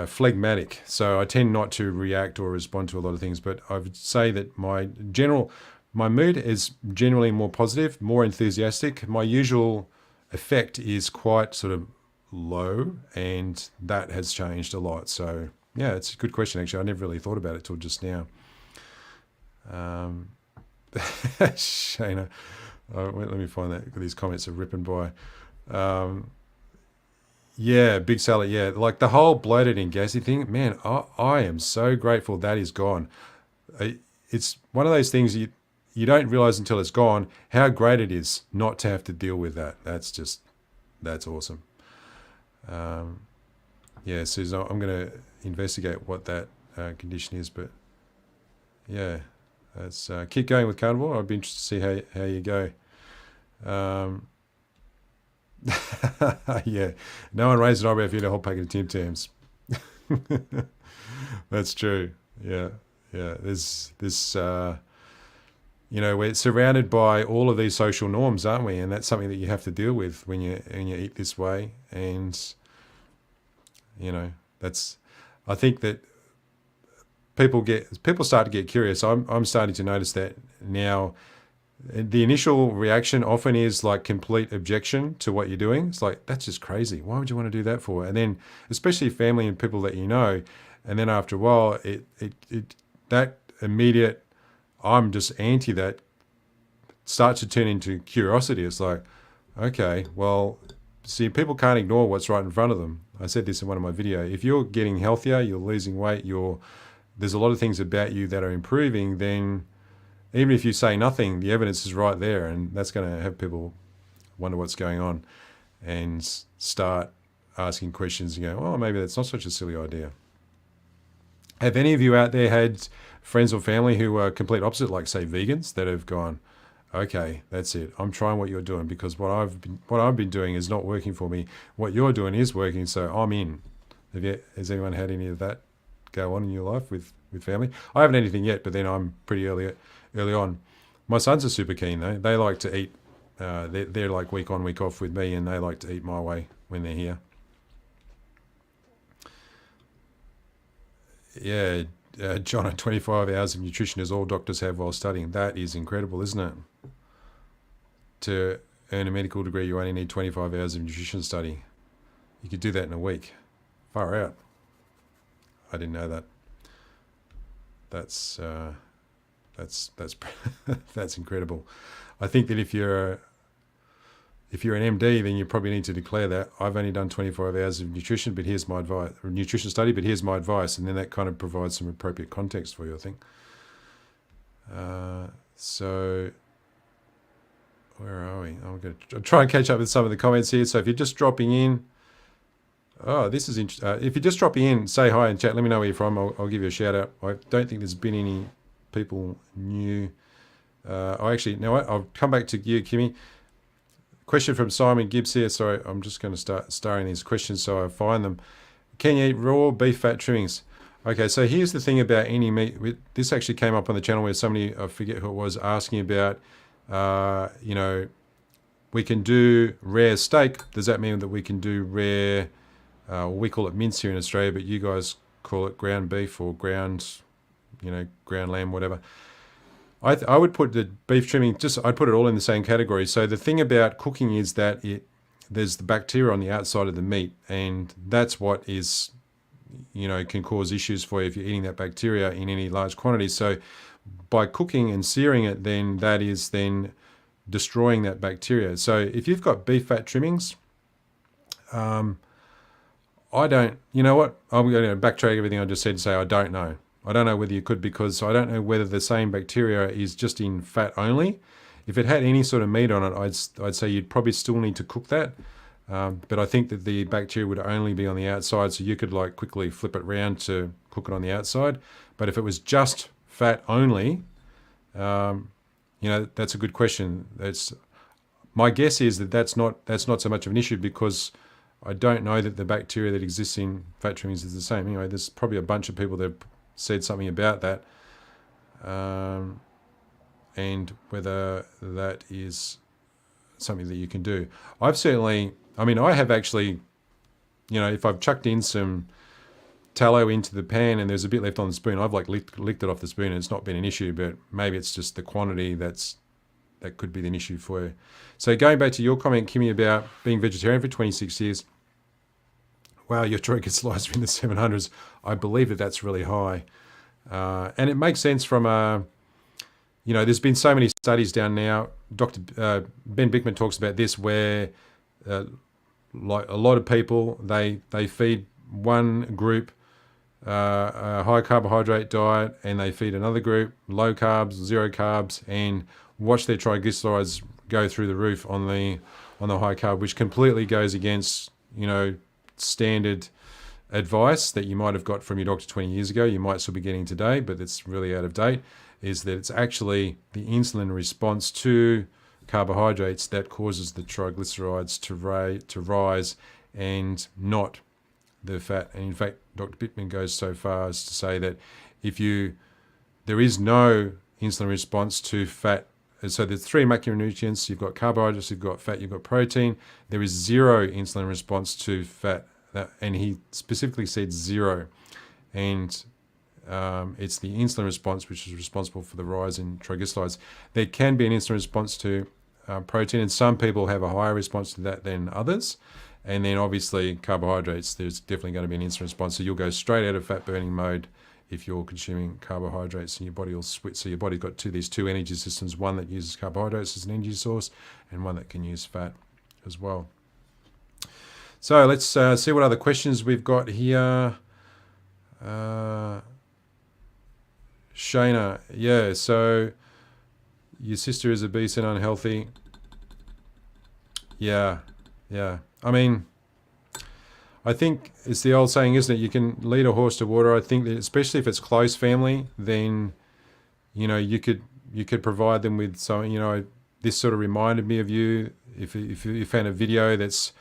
phlegmatic. So I tend not to react or respond to a lot of things, but I would say that my mood is generally more positive, more enthusiastic. My usual effect is quite sort of low, and that has changed a lot. So yeah, it's a good question actually. I never really thought about it till just now. Shana, let me find that. These comments are ripping by. Yeah, big salad. Yeah, like the whole bloated and gassy thing, man, I am so grateful that is gone. It's one of those things you don't realize until it's gone how great it is not to have to deal with that. That's awesome. Yeah, Susan, I'm going to investigate what that condition is, but yeah, let's keep going with carnivore. I'd be interested to see how you go. Yeah, no one raised an eyebrow if you had a whole packet of Tim Tams. That's true. Yeah. There's this. We're surrounded by all of these social norms, aren't we? And that's something that you have to deal with when you eat this way. And I think that people start to get curious. I'm starting to notice that now. The initial reaction often is like complete objection to what you're doing. It's like, that's just crazy. Why would you want to do that for? And then, especially family and people that you know, and then after a while, that immediate, I'm just anti that, starts to turn into curiosity. It's like, okay, well, see, people can't ignore what's right in front of them. I said this in one of my videos. If you're getting healthier, you're losing weight, there's a lot of things about you that are improving, then even if you say nothing, the evidence is right there, and that's going to have people wonder what's going on and start asking questions and go, oh, maybe that's not such a silly idea. Have any of you out there had friends or family who are complete opposite, like say vegans, that have gone, okay, that's it. I'm trying what you're doing because what I've been doing is not working for me. What you're doing is working, so I'm in. Has anyone had any of that go on in your life with family? I haven't anything yet, but then I'm pretty early on. My sons are super keen though. They like to eat. They're like week on, week off with me, and they like to eat my way when they're here. Yeah, John, 25 hours of nutrition is all doctors have while studying. That is incredible, isn't it? To earn a medical degree, you only need 25 hours of nutrition study. You could do that in a week. Far out. I didn't know that. That's that's incredible. I think that if you're an MD, then you probably need to declare that I've only done 25 hours of nutrition, but here's my advice, or nutrition study, but here's my advice, and then that kind of provides some appropriate context for you, I think. So where are we? I'm going to try and catch up with some of the comments here. So if you're just dropping in, this is interesting. If you're just dropping in, say hi and chat. Let me know where you're from. I'll give you a shout out. I don't think there's been any people new. I'll come back to you, Kimmy. Question from Simon Gibbs here. Sorry, I'm just going to start starring these questions so I find them. Can you eat raw beef fat trimmings? Okay, so here's the thing about any meat. This actually came up on the channel where somebody, I forget who it was, asking about, we can do rare steak. Does that mean that we can do rare, we call it mince here in Australia, but you guys call it ground beef or ground lamb, whatever. I would put the beef trimming, I'd put it all in the same category. So the thing about cooking is that there's the bacteria on the outside of the meat, and that's what is, can cause issues for you if you're eating that bacteria in any large quantities. So by cooking and searing it, then that is then destroying that bacteria. So if you've got beef fat trimmings, I'm going to backtrack everything I just said and say I don't know. I don't know whether you could, because I don't know whether the same bacteria is just in fat only. If it had any sort of meat on it, I'd say you'd probably still need to cook that. But I think that the bacteria would only be on the outside, so you could like quickly flip it around to cook it on the outside. But if it was just fat only, that's a good question. My guess is that's not so much of an issue, because I don't know that the bacteria that exists in fat trimmings is the same. Anyway, there's probably a bunch of people that have said something about that, and whether that is something that you can do. I have actually, if I've chucked in some tallow into the pan and there's a bit left on the spoon, I've like licked it off the spoon and it's not been an issue, but maybe it's just the quantity that could be an issue for you. So going back to your comment, Kimmy, about being vegetarian for 26 years, wow, your triglycerides are in the 700s. I believe that's really high. And it makes sense from there's been so many studies down now. Dr. Ben Bickman talks about this, where like a lot of people, they feed one group a high carbohydrate diet, and they feed another group low carbs, zero carbs, and watch their triglycerides go through the roof on the high carb, which completely goes against standard advice that you might have got from your doctor 20 years ago. You might still be getting today, but it's really out of date. Is that it's actually the insulin response to carbohydrates that causes the triglycerides to rise, and not the fat. And in fact, Dr. Bickman goes so far as to say that there is no insulin response to fat. So there's three macronutrients. You've got carbohydrates, you've got fat, you've got protein. There is zero insulin response to fat. And he specifically said zero. And it's the insulin response which is responsible for the rise in triglycerides. There can be an insulin response to protein, and some people have a higher response to that than others. And then obviously carbohydrates, there's definitely going to be an insulin response. So you'll go straight out of fat burning mode if you're consuming carbohydrates, and your body will switch. So your body's got these two energy systems, one that uses carbohydrates as an energy source and one that can use fat as well. So let's see what other questions we've got here. Shayna, yeah, so your sister is obese and unhealthy. Yeah. I mean, I think it's the old saying, isn't it? You can lead a horse to water. I think that especially if it's close family, then you could provide them with some. this sort of reminded me of you. If you found a video that's,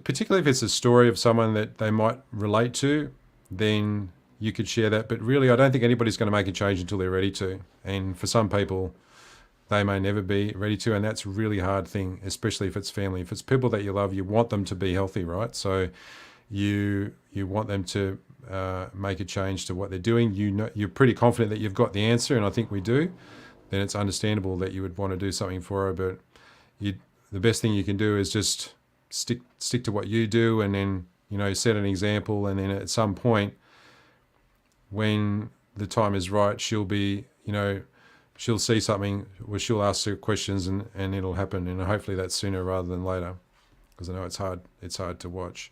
particularly if it's a story of someone that they might relate to, then you could share that. But really, I don't think anybody's going to make a change until they're ready to. And for some people, they may never be ready to, and that's a really hard thing, especially if it's family. If it's people that you love, you want them to be healthy, right? So you want them to make a change to what they're doing. You're pretty confident that you've got the answer, and I think we do. Then it's understandable that you would want to do something for her. But the best thing you can do is just stick to what you do, and then set an example. And then at some point, when the time is right, she'll be she'll see something where she'll ask her questions, and it'll happen. And hopefully that's sooner rather than later, because I know it's hard to watch.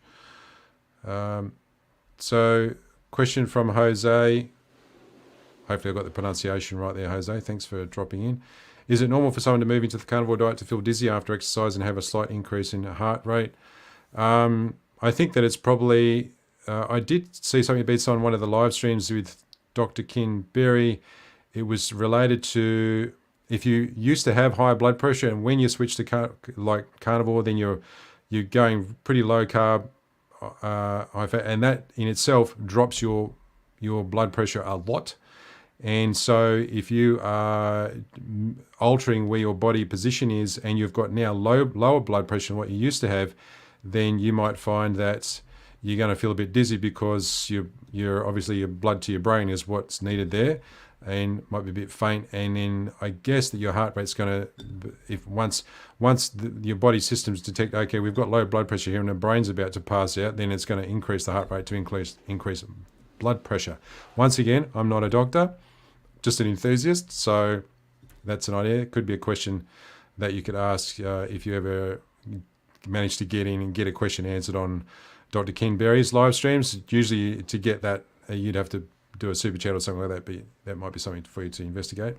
So question from Jose. Hopefully I got the pronunciation right there, Jose. Thanks for dropping in. Is it normal for someone to move into the carnivore diet to feel dizzy after exercise and have a slight increase in heart rate? I think that it's probably, I did see something about on one of the live streams with Dr. Ken Berry. It was related to if you used to have high blood pressure, and when you switch to carnivore, then you're going pretty low carb, high fat, and that in itself drops your blood pressure a lot. And so if you are altering where your body position is, and you've got now lower blood pressure than what you used to have, then you might find that you're going to feel a bit dizzy, because you're obviously your blood to your brain is what's needed there, and might be a bit faint. And then I guess that your heart rate's going to, if once your body systems detect, okay, we've got low blood pressure here and the brain's about to pass out, then it's going to increase the heart rate to increase blood pressure. Once again, I'm not a doctor, just an enthusiast, so that's an idea. It could be a question that you could ask if you ever manage to get in and get a question answered on Dr. Ken Berry's live streams. Usually to get that, you'd have to do a super chat or something like that, but that might be something for you to investigate.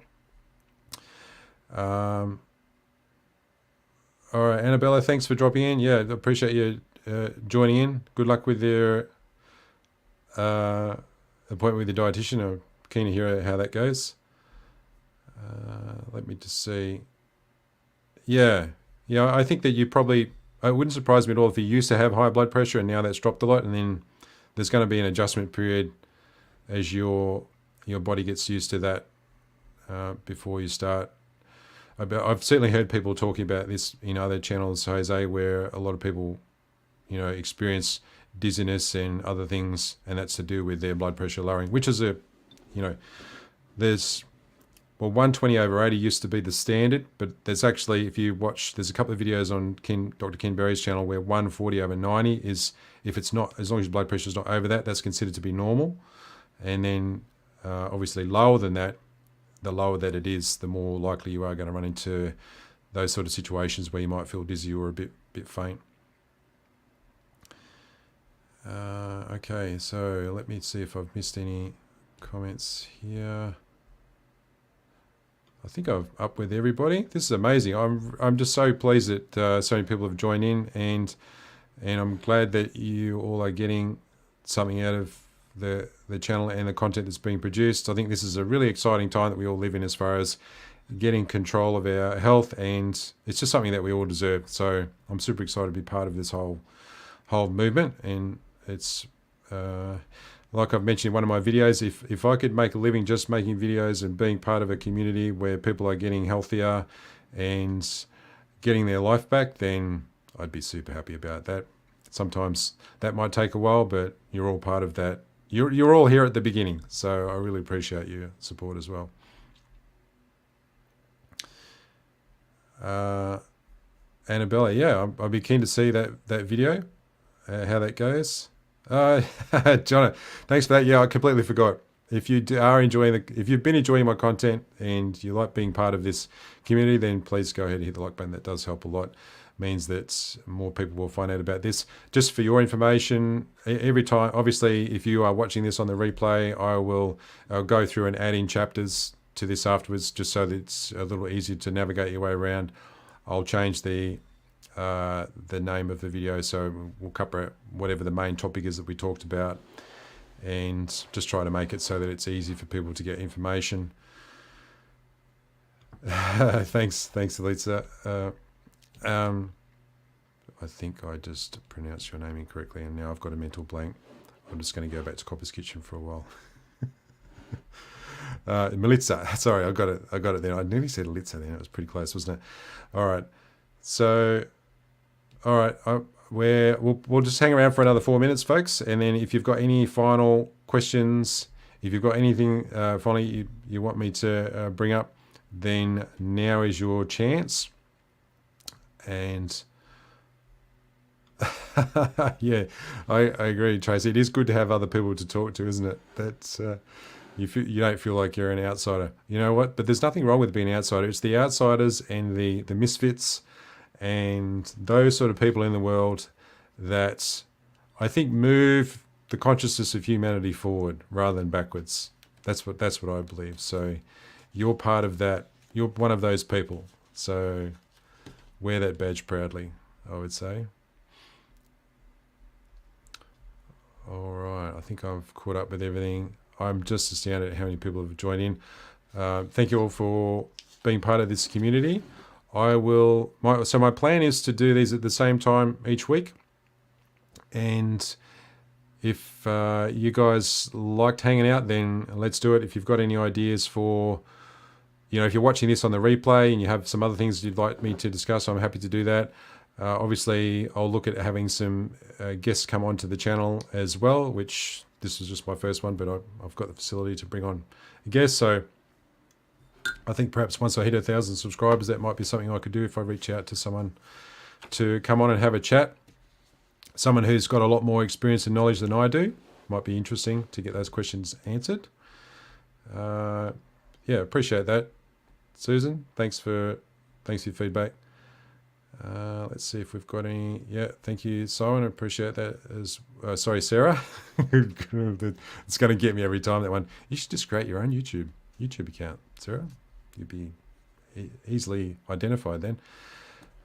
All right, Annabella, thanks for dropping in. Yeah, appreciate you joining in. Good luck with your appointment with your dietitian. I'm keen to hear how that goes. Let me just see. Yeah, I think that you probably, it wouldn't surprise me at all if you used to have high blood pressure and now that's dropped a lot, and then there's going to be an adjustment period as your body gets used to that before you start. I've certainly heard people talking about this in other channels, Jose, where a lot of people, experience dizziness and other things, and that's to do with their blood pressure lowering, which is there's 120/80 used to be the standard, but there's actually, if you watch, there's a couple of videos on Dr. Ken Berry's channel where 140/90 is, if it's not, as long as your blood pressure is not over that, that's considered to be normal. And then obviously lower than that, the lower that it is, the more likely you are going to run into those sort of situations where you might feel dizzy or a bit faint. Okay, so let me see if I've missed any comments here. I think I've up with everybody. This is amazing. I'm just so pleased that so many people have joined in, and I'm glad that you all are getting something out of the channel and the content that's being produced. I think this is a really exciting time that we all live in as far as getting control of our health, and it's just something that we all deserve. So I'm super excited to be part of this whole movement, and it's like I've mentioned in one of my videos, if I could make a living just making videos and being part of a community where people are getting healthier and getting their life back, then I'd be super happy about that. Sometimes that might take a while, but you're all part of that. You're all here at the beginning, so I really appreciate your support as well. Annabella, yeah, I'd be keen to see that video, how that goes. John, thanks for that. Yeah, I completely forgot. If you are if you've been enjoying my content and you like being part of this community, then please go ahead and hit the like button. That does help a lot. Means that more people will find out about this. Just for your information, every time, obviously, if you are watching this on the replay, I'll go through and add in chapters to this afterwards, just so that it's a little easier to navigate your way around. I'll change the name of the video, so we'll cover whatever the main topic is that we talked about, and just try to make it so that it's easy for people to get information. Thanks, Elitza. I think I just pronounced your name incorrectly, and now I've got a mental blank. I'm just going to go back to Copper's Kitchen for a while. Melitza, sorry, I got it then. I nearly said Elitza then. It was pretty close, wasn't it? All right. So, all right, we'll just hang around for another 4 minutes, folks, and then if you've got any final questions, if you've got anything finally you want me to bring up, then now is your chance. And yeah, I agree, Tracy. It is good to have other people to talk to, isn't it? That's you don't feel like you're an outsider. You know what? But there's nothing wrong with being an outsider. It's the outsiders and the misfits and those sort of people in the world that I think move the consciousness of humanity forward rather than backwards. That's what I believe. So you're part of that. You're one of those people. So wear that badge proudly, I would say. All right, I think I've caught up with everything. I'm just astounded at how many people have joined in. Thank you all for being part of this community. So my plan is to do these at the same time each week. And if you guys liked hanging out, then let's do it. If you've got any ideas for, if you're watching this on the replay and you have some other things you'd like me to discuss, I'm happy to do that. Obviously, I'll look at having some guests come onto the channel as well, which this was just my first one, but I've got the facility to bring on a guest. So I think perhaps once I hit 1,000 subscribers, that might be something I could do if I reach out to someone to come on and have a chat. Someone who's got a lot more experience and knowledge than I do. Might be interesting to get those questions answered. Yeah, appreciate that. Susan, thanks for your feedback. Let's see if we've got any. Yeah, thank you, Simon. I appreciate that. Sorry, Sarah. It's going to get me every time, that one. You should just create your own YouTube account, Sarah. You'd be easily identified then.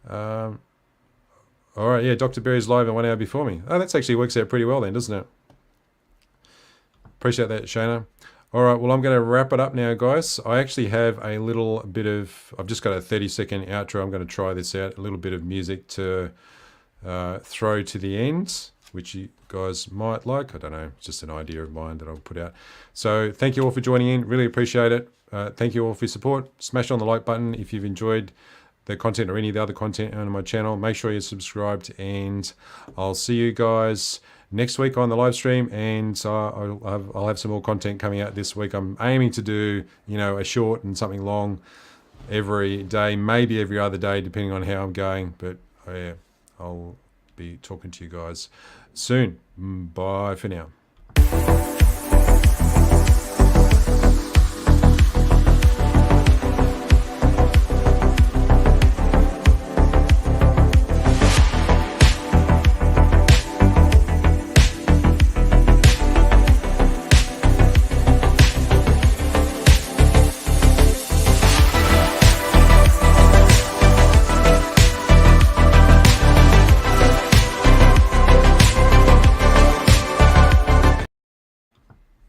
All right, yeah, Dr. Berry's live in 1 hour before me. Oh, that actually works out pretty well then, doesn't it? Appreciate that, Shana. All right, well, I'm going to wrap it up now, guys. I actually have a little bit of, I've just got a 30-second outro. I'm going to try this out, a little bit of music to throw to the end, which you guys might like. I don't know, it's just an idea of mine that I'll put out. So thank you all for joining in. Really appreciate it. Thank you all for your support. Smash on the like button if you've enjoyed the content or any of the other content on my channel. Make sure you're subscribed, and I'll see you guys next week on the live stream, and I'll have some more content coming out this week. I'm aiming to do, a short and something long every day, maybe every other day, depending on how I'm going. But yeah, I'll be talking to you guys soon. Bye for now.